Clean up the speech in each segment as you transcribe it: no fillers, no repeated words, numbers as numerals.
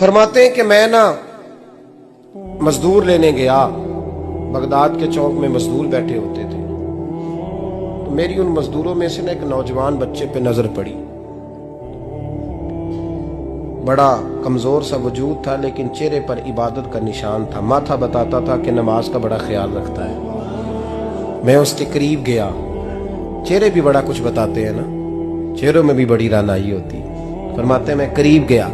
फरमाते हैं कि मैं ना मजदूर लेने गया, बगदाद के चौक में मजदूर बैठे होते थे, तो मेरी उन मजदूरों में से ना एक नौजवान बच्चे पे नजर पड़ी। बड़ा कमजोर सा वजूद था, लेकिन चेहरे पर इबादत का निशान था। माथा बताता था कि नमाज का बड़ा ख्याल रखता है। मैं उसके करीब गया। चेहरे भी बड़ा कुछ बताते हैं ना, चेहरों में भी बड़ी रानाई होती है। फरमाते मैं करीब गया,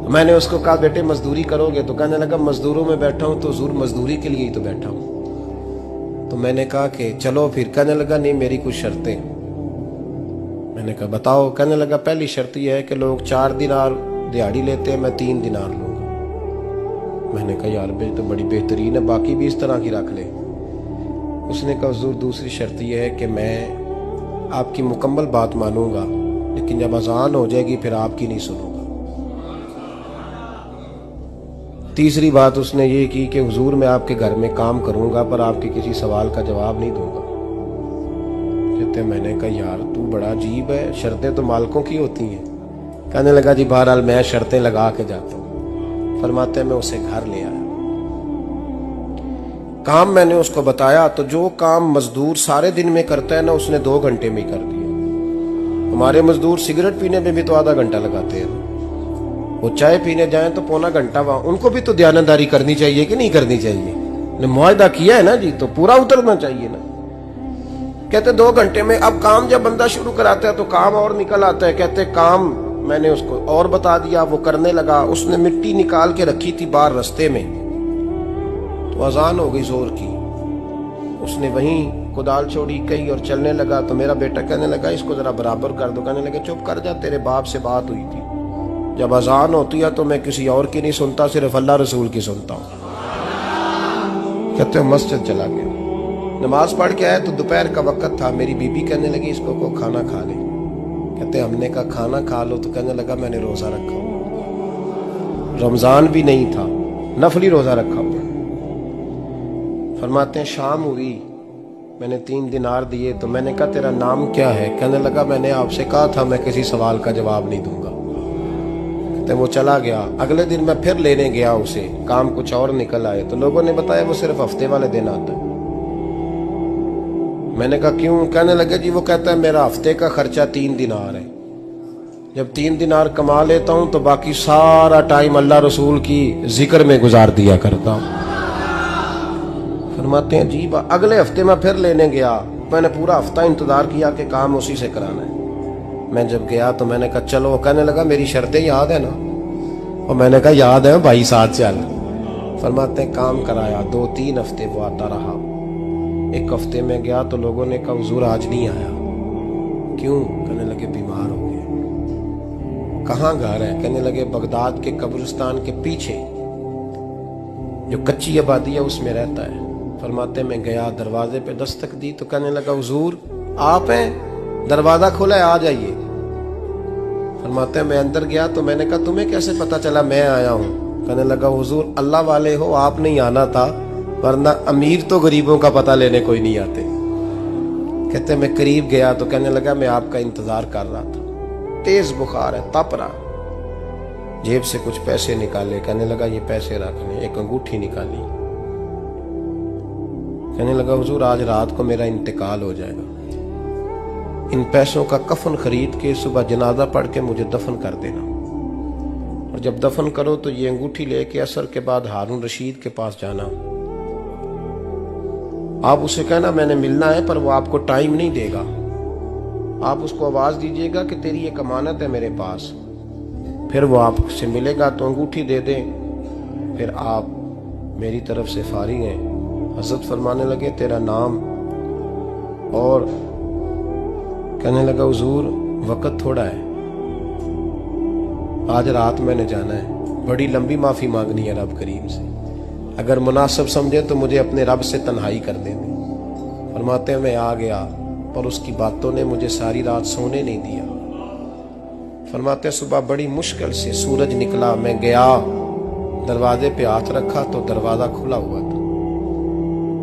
मैंने उसको कहा बेटे मजदूरी करोगे? तो कहने लगा मजदूरों में बैठा हूं तो हुजूर मजदूरी के लिए ही तो बैठा हूं। तो मैंने कहा कि चलो फिर। कहने लगा नहीं मेरी कुछ शर्तें। मैंने कहा बताओ? कहने लगा पहली शर्त यह है कि लोग 4 दिनार दिहाड़ी लेते हैं, मैं 3 दिनार लूंगा। मैंने कहा यार भाई तो बड़ी बेहतरीन है, बाकी भी इस तरह की रख ले। उसने कहा हुजूर दूसरी शर्त यह है कि मैं आपकी मुकम्मल बात मानूंगा, लेकिन जब अजान हो जाएगी फिर आपकी नहीं सुनूंगा। तीसरी बात उसने ये की कि हुजूर मैं आपके घर में काम करूंगा पर आपके किसी सवाल का जवाब नहीं दूंगा। कहते मैंने कहा यार तू बड़ा अजीब है, शर्तें तो मालिकों की होती हैं। कहने लगा जी बहरहाल मैं शर्तें लगा के जाता हूं। फरमाते मैं उसे घर ले आया, काम मैंने उसको बताया, तो जो काम मजदूर सारे दिन में करता है ना उसने 2 घंटे में ही कर दिया। हमारे मजदूर सिगरेट पीने में भी तो आधा घंटा लगाते हैं, वो चाय पीने जाए तो पौना घंटा। वहां उनको भी तो दयानतदारी करनी चाहिए कि नहीं करनी चाहिए? ने मुआहदा किया है ना जी, तो पूरा उतरना चाहिए ना। कहते 2 घंटे में। अब काम जब बंदा शुरू कराता है तो काम और निकल आता है। कहते काम मैंने उसको और बता दिया, वो करने लगा। उसने मिट्टी निकाल के रखी थी बाहर रास्ते में, तो अजान हो गई जोर की। उसने वहीं कुदाल छोड़ी कही और चलने लगा। तो मेरा बेटा कहने लगा इसको जरा बराबर कर दो। कहने लगे चुप कर जा, तेरे बाप से बात हुई थी, जब अजान होती है तो मैं किसी और की नहीं सुनता, सिर्फ अल्लाह रसूल की सुनता हूँ। कहते हो मस्जिद चला गया, नमाज पढ़ के आया तो दोपहर का वक्त था। मेरी बीबी कहने लगी इसको को खाना खा ले। कहते हमने कहा खाना खा लो, तो कहने लगा मैंने रोजा रखा हुआ, रमजान भी नहीं था, नफली रोजा रखा हुआ। फरमाते हैं शाम हुई, मैंने 3 दिनार दिए, तो मैंने कहा तेरा नाम क्या है? कहने लगा मैंने आपसे कहा था मैं किसी सवाल का जवाब नहीं दूंगा। कहते वो चला गया। अगले दिन मैं फिर लेने गया उसे, काम कुछ और निकल आए, तो लोगों ने बताया वो सिर्फ हफ्ते वाले दिन आता है। मैंने कहा क्यों? कहने लगे जी वो कहता है मेरा हफ्ते का खर्चा 3 दिनार है, जब 3 दिनार कमा लेता हूं तो बाकी सारा टाइम अल्लाह रसूल की जिक्र में गुजार दिया करता हूं। फरमाते हैं जी अगले हफ्ते मैं फिर लेने गया, मैंने पूरा हफ्ता इंतजार किया कि काम उसी से कराना है। मैं जब गया तो मैंने कहा चलो। कहने लगा मेरी शर्तें याद है ना? और मैंने कहा याद है भाई साथ चल। फरमाते हैं काम कराया, 2-3 हफ्ते वो आता रहा। 1 हफ्ते में गया तो लोगों ने कहा हुजूर आज नहीं आया। क्यों? कहने लगे बीमार हो गए। कहाँ घर है? कहने लगे बगदाद के कब्रिस्तान के पीछे जो कच्ची आबादी है उसमें रहता है। फरमाते मैं गया, दरवाजे पे दस्तक दी तो कहने लगा हुजूर आप हैं? दरवाजा खुला है, आ जाइए। फरमाते मैं अंदर गया तो मैंने कहा तुम्हें कैसे पता चला मैं आया हूं? कहने लगा हुजूर अल्लाह वाले हो, आप नहीं आना था, वरना अमीर तो गरीबों का पता लेने कोई नहीं आते। कहते मैं करीब गया तो कहने लगा मैं आपका इंतजार कर रहा था, तेज बुखार है, तप रहा। जेब से कुछ पैसे निकाले, कहने लगा ये पैसे रख लें। एक अंगूठी निकाली, कहने लगा हुजूर आज रात को मेरा इंतकाल हो जाएगा, इन पैसों का कफन खरीद के सुबह जनाजा पढ़ के मुझे दफन कर देना, और जब दफन करो तो ये अंगूठी लेके असर के बाद हारून रशीद के पास जाना। आप उसे कहना मैंने मिलना है, पर वो आपको टाइम नहीं देगा। आप उसको आवाज दीजिएगा कि तेरी एक अमानत है मेरे पास, फिर वो आपसे मिलेगा तो अंगूठी दे दें, फिर आप मेरी तरफ से फारिग हैं। हजरत फरमाने लगे तेरा नाम? और कहने लगा हुजूर वक्त थोड़ा है, आज रात मैंने जाना है, बड़ी लंबी माफी मांगनी है रब करीम से, अगर मुनासिब समझे तो मुझे अपने रब से तन्हाई कर देने। फरमाते मैं आ गया, पर उसकी बातों ने मुझे सारी रात सोने नहीं दिया। फरमाते सुबह बड़ी मुश्किल से सूरज निकला, मैं गया दरवाजे पे हाथ रखा तो दरवाजा खुला हुआ था।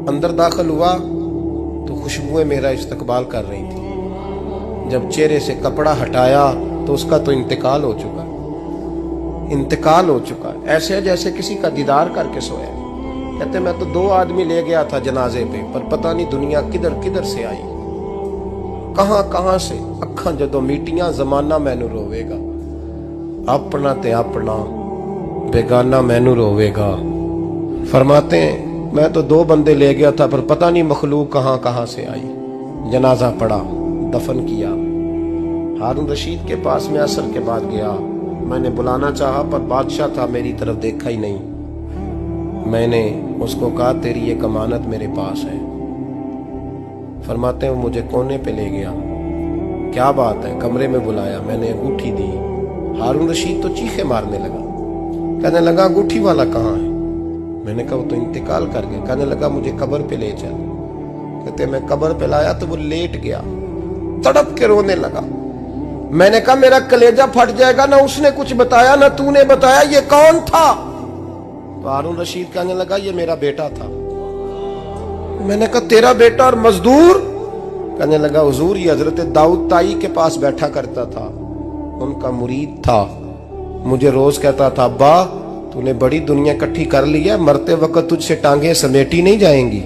अंदर दाखिल हुआ तो खुशबुएं मेरा इस्तकबाल कर रही थी। जब चेहरे से कपड़ा हटाया तो उसका तो इंतकाल हो चुका। इंतकाल हो चुका है। ऐसे है जैसे किसी का दीदार करके सोया। कहते मैं तो 2 आदमी ले गया था जनाजे पे, पर पता नहीं दुनिया किधर किधर से आई, कहां कहां से। अखां जदों मीटियां जमाना मैनू रोवेगा, अपना ते अपना बेगाना मैनू रोवेगा। फरमाते हैं मैं तो 2 बंदे ले गया था, पर पता नहीं मखलूक कहां कहां से आई। जनाजा पड़ा, दफन किया। हारून रशीद के पास में असर के बाद गया। मैंने बुलाना चाहा पर बादशाह था, मेरी तरफ देखा ही नहीं। मैंने उसको कहा तेरी ये कमानत मेरे पास है। फरमाते हैं वो मुझे कोने पे ले गया। क्या बात है? कमरे में बुलाया, मैंने अंगूठी दी। हारून रशीद तो चीखे मारने लगा, कहने लगा अंगूठी वाला कहाँ है? मैंने कहा वो तो इंतकाल कर गया। कहने लगा मुझे कब्र पे ले चल। कहते मैं कब्र पे लाया तो वो लेट गया, तड़प के रोने लगा। मैंने कहा मेरा कलेजा फट जाएगा, ना उसने कुछ बताया ना तूने बताया, ये कौन था? तो हारून रशीद कहने लगा ये मेरा बेटा था। मैंने कहा तेरा बेटा और मजदूर? कहने लगा हुजूर ये हजरत दाऊद ताई के पास बैठा करता था, उनका मुरीद था। मुझे रोज कहता था अब्बा तूने बड़ी दुनिया इकट्ठी कर ली है, मरते वक्त तुझसे टांगे समेटी नहीं जाएंगी,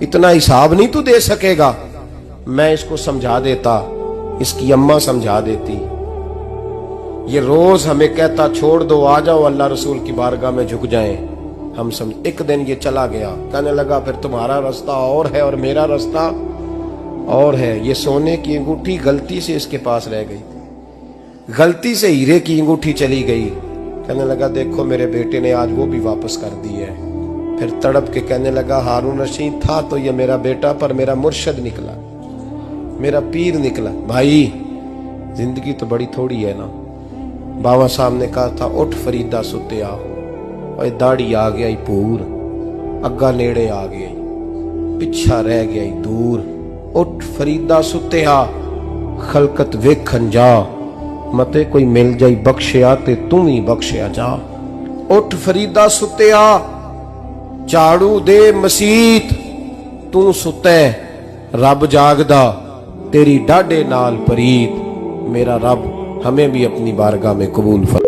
इतना हिसाब नहीं तू दे सकेगा। मैं इसको समझा देता, इसकी अम्मा समझा देती। ये रोज हमें कहता छोड़ दो, आ जाओ अल्लाह रसूल की बारगाह में झुक जाएं। हम समझ। एक दिन ये चला गया, कहने लगा फिर तुम्हारा रास्ता और है और मेरा रास्ता और है। ये सोने की अंगूठी गलती से इसके पास रह गई, गलती से हीरे की अंगूठी चली गई। कहने लगा देखो मेरे बेटे ने आज वो भी वापस कर दी है। फिर तड़प के कहने लगा हारून रशीद था तो ये मेरा बेटा, पर मेरा मुर्शद निकला, मेरा पीर निकला। भाई जिंदगी तो बड़ी थोड़ी है ना। बाबा साहब ने कहा था उठ फरीदा सुत्या, और दाढ़ी आ गया ही पूर, अग्गा नेड़े आ गया, पिछा रह गया ही दूर। उठ फरीदा सुत्या खलकत वेखन जा, मते कोई मिल जाई बख्शिया ते तू ही बख्शिया जा। उठ फरीदा सुत्या झाड़ू दे मसीत, तू सुते रब जागदा तेरी डाडे नाल परीत। मेरा रब हमें भी अपनी बारगाह में कबूल फरमा।